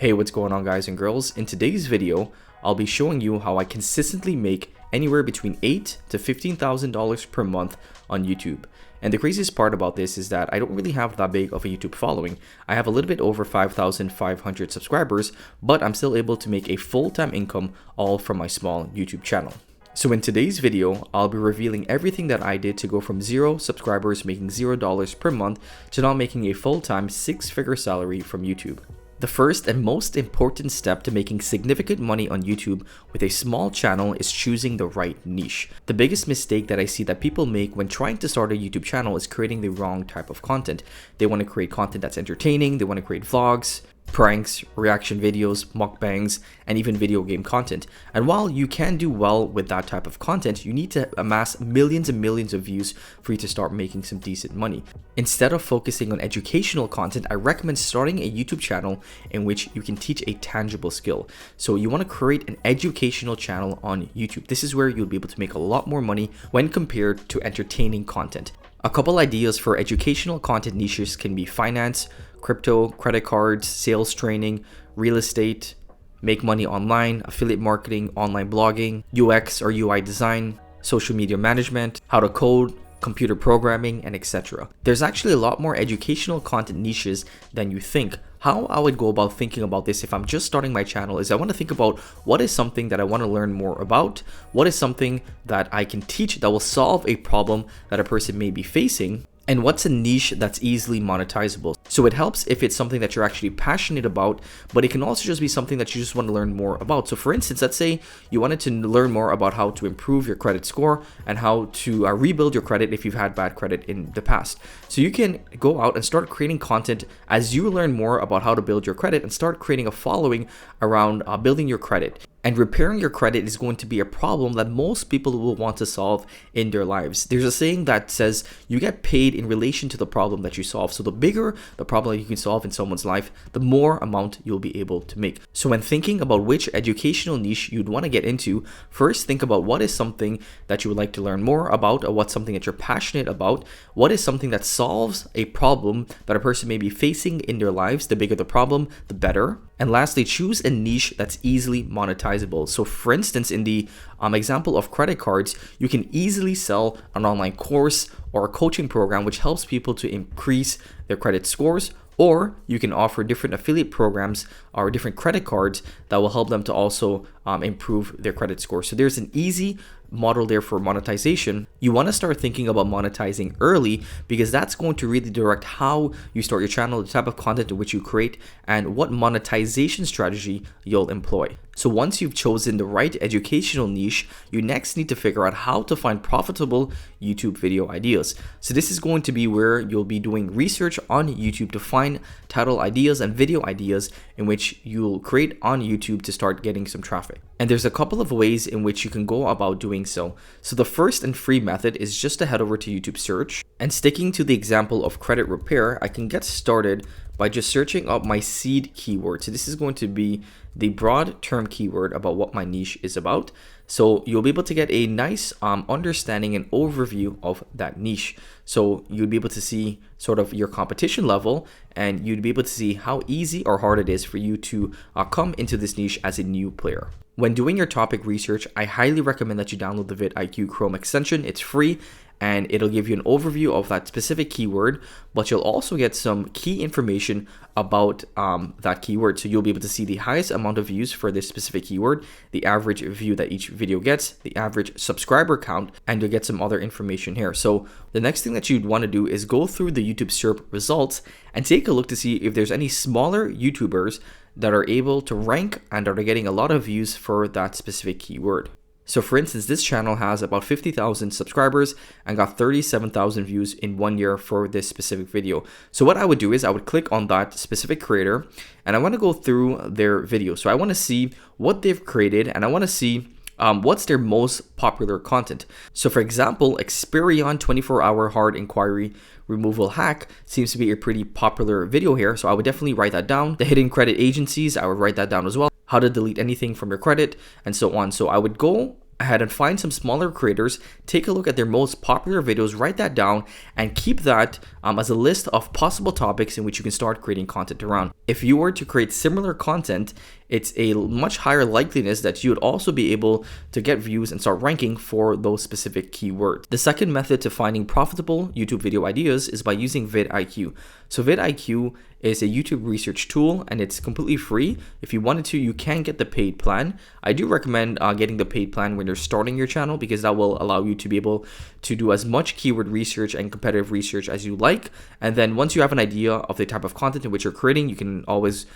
Hey, what's going on guys and girls? In today's video, I'll be showing you how I consistently make anywhere between $8,000 to $15,000 per month on YouTube. And the craziest part about this is that I don't really have that big of a YouTube following. I have a little bit over 5,500 subscribers, but I'm still able to make a full-time income all from my small YouTube channel. So in today's video, I'll be revealing everything that I did to go from 0 subscribers making $0 per month to now making a full-time 6-figure salary from YouTube. The first and most important step to making significant money on YouTube with a small channel is choosing the right niche. The biggest mistake that I see that people make when trying to start a YouTube channel is creating the wrong type of content. They want to create content that's entertaining, they want to create vlogs, pranks, reaction videos, mukbangs, and even video game content. And while you can do well with that type of content, you need to amass millions and millions of views for you to start making some decent money. Instead of focusing on educational content, I recommend starting a YouTube channel in which you can teach a tangible skill. So you want to create an educational channel on YouTube. This is where you'll be able to make a lot more money when compared to entertaining content. A couple ideas for educational content niches can be finance, crypto, credit cards, sales training, real estate, make money online, affiliate marketing, online blogging, UX or UI design, social media management, how to code, computer programming, and etc. There's actually a lot more educational content niches than you think. How I would go about thinking about this if I'm just starting my channel is I want to think about what is something that I want to learn more about, what is something that I can teach that will solve a problem that a person may be facing, and what's a niche that's easily monetizable. So it helps if it's something that you're actually passionate about, but it can also just be something that you just want to learn more about. So for instance, let's say you wanted to learn more about how to improve your credit score and how to rebuild your credit if you've had bad credit in the past. So you can go out and start creating content as you learn more about how to build your credit and start creating a following around building your credit. And repairing your credit is going to be a problem that most people will want to solve in their lives. There's a saying that says you get paid in relation to the problem that you solve. So the bigger the problem that you can solve in someone's life, the more amount you'll be able to make. So when thinking about which educational niche you'd want to get into, first think about what is something that you would like to learn more about, or what's something that you're passionate about, what is something that solves a problem that a person may be facing in their lives. The bigger the problem, the better. And lastly, choose a niche that's easily monetizable. So for instance, in the example of credit cards, you can easily sell an online course or a coaching program which helps people to increase their credit scores, or you can offer different affiliate programs or different credit cards that will help them to also improve their credit score. So there's an easy model there for monetization. You want to start thinking about monetizing early because that's going to really direct how you start your channel, the type of content in which you create, and what monetization strategy you'll employ. So once you've chosen the right educational niche, you next need to figure out how to find profitable YouTube video ideas. So this is going to be where you'll be doing research on YouTube to find title ideas and video ideas in which you'll create on YouTube to start getting some traffic. And there's a couple of ways in which you can go about doing so. So the first and free method is just to head over to YouTube search, and sticking to the example of credit repair, I can get started by just searching up my seed keyword. So this is going to be the broad term keyword about what my niche is about. So you'll be able to get a nice understanding and overview of that niche. So you'll be able to see sort of your competition level, and you'd be able to see how easy or hard it is for you to come into this niche as a new player. When doing your topic research, I highly recommend that you download the VidIQ Chrome extension. It's free and it'll give you an overview of that specific keyword, but you'll also get some key information about that keyword. So you'll be able to see the highest amount of views for this specific keyword, the average view that each video gets, the average subscriber count, and you'll get some other information here. So the next thing that you'd want to do is go through the YouTube SERP results and take a look to see if there's any smaller YouTubers that are able to rank and are getting a lot of views for that specific keyword. So for instance, this channel has about 50,000 subscribers and got 37,000 views in 1 year for this specific video. So what I would do is I would click on that specific creator and I want to go through their video. So I want to see what they've created and I want to see what's their most popular content. So for example, Experian 24-hour hard inquiry removal hack seems to be a pretty popular video here. So I would definitely write that down. The hidden credit agencies, I would write that down as well. How to delete anything from your credit and so on. So I would go ahead and find some smaller creators, take a look at their most popular videos, write that down, and keep that as a list of possible topics in which you can start creating content around. If you were to create similar content, it's a much higher likeliness that you would also be able to get views and start ranking for those specific keywords. The second method to finding profitable YouTube video ideas is by using VidIQ. So VidIQ is a YouTube research tool and it's completely free. If you wanted to, you can get the paid plan. I do recommend getting the paid plan when you're starting your channel because that will allow you to be able to do as much keyword research and competitive research as you like. And then once you have an idea of the type of content in which you're creating, you can always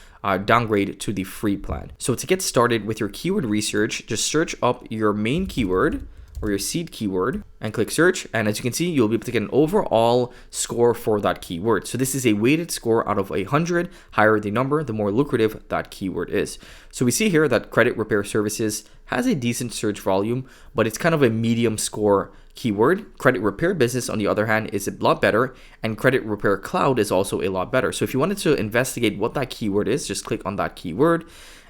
downgrade to the free plan. So to get started with your keyword research, just search up your main keyword or your seed keyword and click search. And as you can see, you'll be able to get an overall score for that keyword. So this is a weighted score out of 100. Higher the number, the more lucrative that keyword is. So we see here that credit repair services has a decent search volume, but it's kind of a medium score keyword. Credit repair business, on the other hand, is a lot better, and credit repair cloud is also a lot better. So if you wanted to investigate what that keyword is, just click on that keyword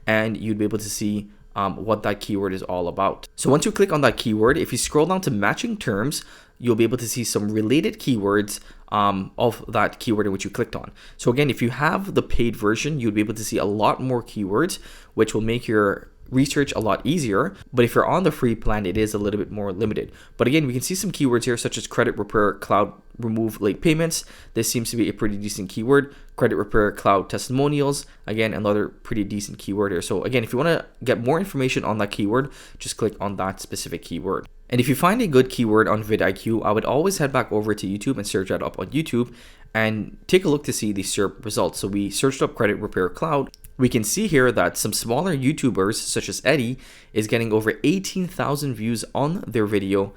and you'd be able to see what that keyword is all about. So once you click on that keyword, if you scroll down to matching terms, you'll be able to see some related keywords of that keyword in which you clicked on. So again, if you have the paid version, you'll be able to see a lot more keywords, which will make your research a lot easier. But if you're on the free plan, it is a little bit more limited. But again, we can see some keywords here such as credit repair cloud remove late payments. This seems to be a pretty decent keyword. Credit repair cloud testimonials, again, another pretty decent keyword here. So again, if you want to get more information on that keyword, just click on that specific keyword. And if you find a good keyword on VidIQ, I would always head back over to YouTube and search that up on YouTube and take a look to see the SERP results. So we searched up credit repair cloud. We can see here that some smaller YouTubers such as Eddie is getting over 18,000 views on their video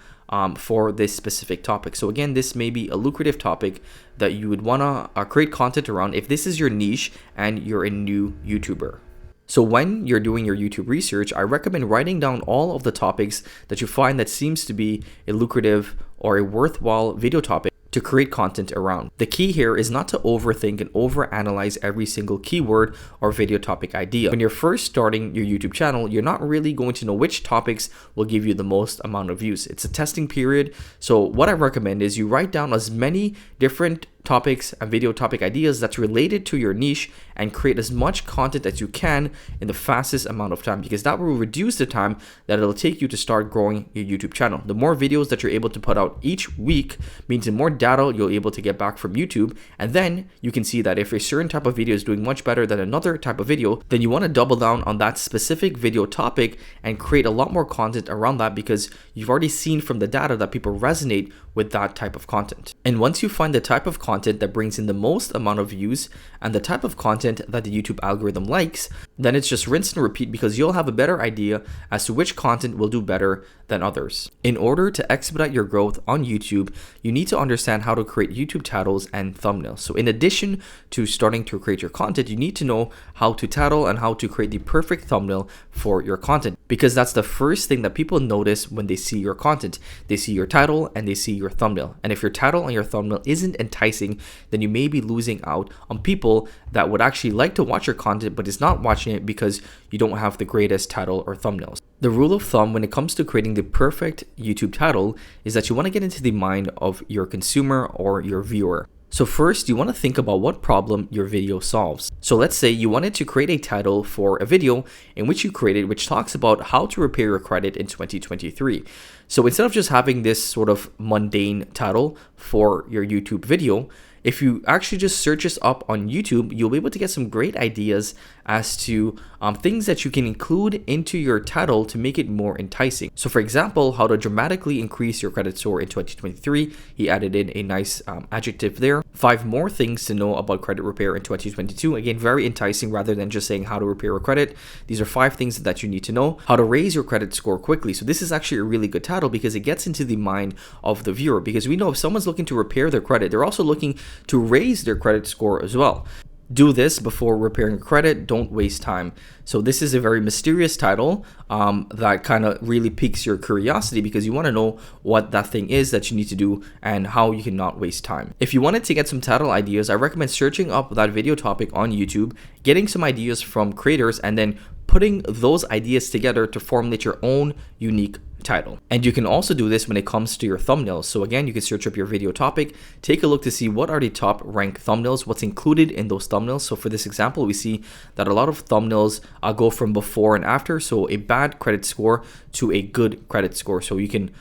for this specific topic. So again, this may be a lucrative topic that you would want to create content around if this is your niche and you're a new YouTuber. So when you're doing your YouTube research, I recommend writing down all of the topics that you find that seems to be a lucrative or a worthwhile video topic to create content around. The key here is not to overthink and overanalyze every single keyword or video topic idea. When you're first starting your YouTube channel, you're not really going to know which topics will give you the most amount of views. It's a testing period. So what I recommend is you write down as many different topics and video topic ideas that's related to your niche and create as much content as you can in the fastest amount of time, because that will reduce the time that it'll take you to start growing your YouTube channel. The more videos that you're able to put out each week means the more data you'll be able to get back from YouTube, and then you can see that if a certain type of video is doing much better than another type of video, then you want to double down on that specific video topic and create a lot more content around that, because you've already seen from the data that people resonate with that type of content. And once you find the type of content that brings in the most amount of views and the type of content that the YouTube algorithm likes, then it's just rinse and repeat, because you'll have a better idea as to which content will do better than others. In order to expedite your growth on YouTube, you need to understand how to create YouTube titles and thumbnails. So in addition to starting to create your content, you need to know how to title and how to create the perfect thumbnail for your content, because that's the first thing that people notice when they see your content. They see your title and they see your thumbnail. And if your title and your thumbnail isn't enticing, then you may be losing out on people that would actually like to watch your content but is not watching it because you don't have the greatest title or thumbnails. The rule of thumb when it comes to creating the perfect YouTube title is that you want to get into the mind of your consumer or your viewer. So first, you want to think about what problem your video solves. So let's say you wanted to create a title for a video in which you created, which talks about how to repair your credit in 2023. So instead of just having this sort of mundane title for your YouTube video, if you actually just search this up on YouTube, you'll be able to get some great ideas as to things that you can include into your title to make it more enticing. So for example, how to dramatically increase your credit score in 2023. He added in a nice adjective there. 5 more things to know about credit repair in 2022. Again, very enticing rather than just saying how to repair your credit. These are 5 things that you need to know. How to raise your credit score quickly. So this is actually a really good title because it gets into the mind of the viewer, because we know if someone's looking to repair their credit, they're also looking to raise their credit score as well. Do this before repairing credit. Don't waste time. So this is a very mysterious title that kind of really piques your curiosity, because you want to know what that thing is that you need to do and how you cannot waste time. If you wanted to get some title ideas, I recommend searching up that video topic on YouTube, getting some ideas from creators, and then putting those ideas together to formulate your own unique title. And you can also do this when it comes to your thumbnails. So again, you can search up your video topic, take a look to see what are the top ranked thumbnails, what's included in those thumbnails. So for this example, we see that a lot of thumbnails go from before and after, so a bad credit score to a good credit score. So you can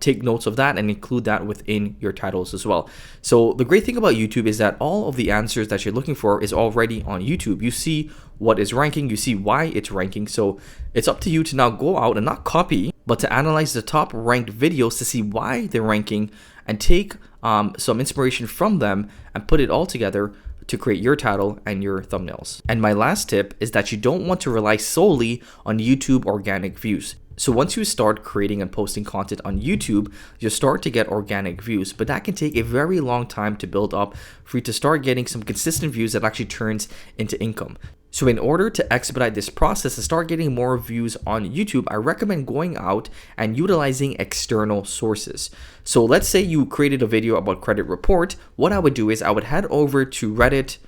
take notes of that and include that within your titles as well. So the great thing about YouTube is that all of the answers that you're looking for is already on YouTube. You see what is ranking, you see why it's ranking. So it's up to you to now go out and not copy, but to analyze the top ranked videos to see why they're ranking and take some inspiration from them and put it all together to create your title and your thumbnails. And my last tip is that you don't want to rely solely on YouTube organic views. So once you start creating and posting content on YouTube, you start to get organic views, but that can take a very long time to build up for you to start getting some consistent views that actually turns into income. So in order to expedite this process and start getting more views on YouTube, I recommend going out and utilizing external sources. So let's say you created a video about credit report. What I would do is I would head over to Reddit,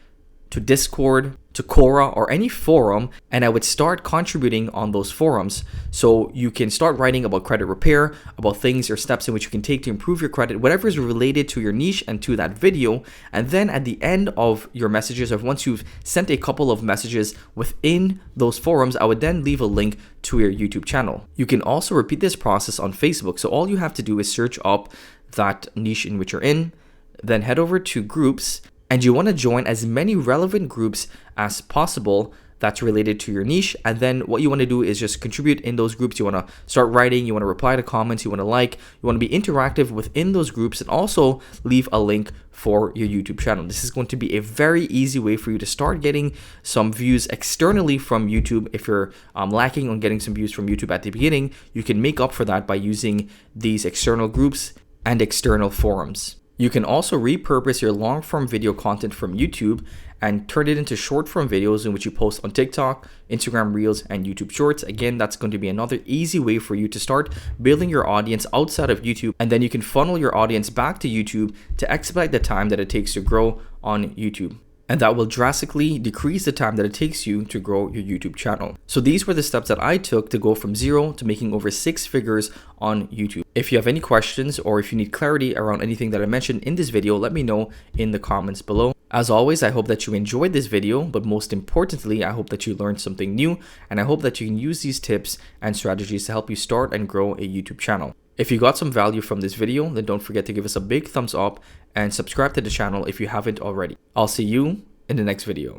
to Discord, to Quora, or any forum, and I would start contributing on those forums. So you can start writing about credit repair, about things or steps in which you can take to improve your credit, whatever is related to your niche and to that video. And then at the end of your messages, or once you've sent a couple of messages within those forums, I would then leave a link to your YouTube channel. You can also repeat this process on Facebook. So all you have to do is search up that niche in which you're in, then head over to groups, and you want to join as many relevant groups as possible that's related to your niche. And then what you want to do is just contribute in those groups. You want to start writing, you want to reply to comments, you want to like, you want to be interactive within those groups, and also leave a link for your YouTube channel. This is going to be a very easy way for you to start getting some views externally from YouTube. If you're lacking on getting some views from YouTube at the beginning, you can make up for that by using these external groups and external forums. You can also repurpose your long-form video content from YouTube and turn it into short-form videos in which you post on TikTok, Instagram Reels, and YouTube Shorts. Again, that's going to be another easy way for you to start building your audience outside of YouTube, and then you can funnel your audience back to YouTube to expedite the time that it takes to grow on YouTube. And that will drastically decrease the time that it takes you to grow your YouTube channel. So these were the steps that I took to go from zero to making over 6 figures on YouTube. If you have any questions or if you need clarity around anything that I mentioned in this video, let me know in the comments below. As always, I hope that you enjoyed this video, but most importantly, I hope that you learned something new, and I hope that you can use these tips and strategies to help you start and grow a YouTube channel. If you got some value from this video, then don't forget to give us a big thumbs up and subscribe to the channel if you haven't already. I'll see you in the next video.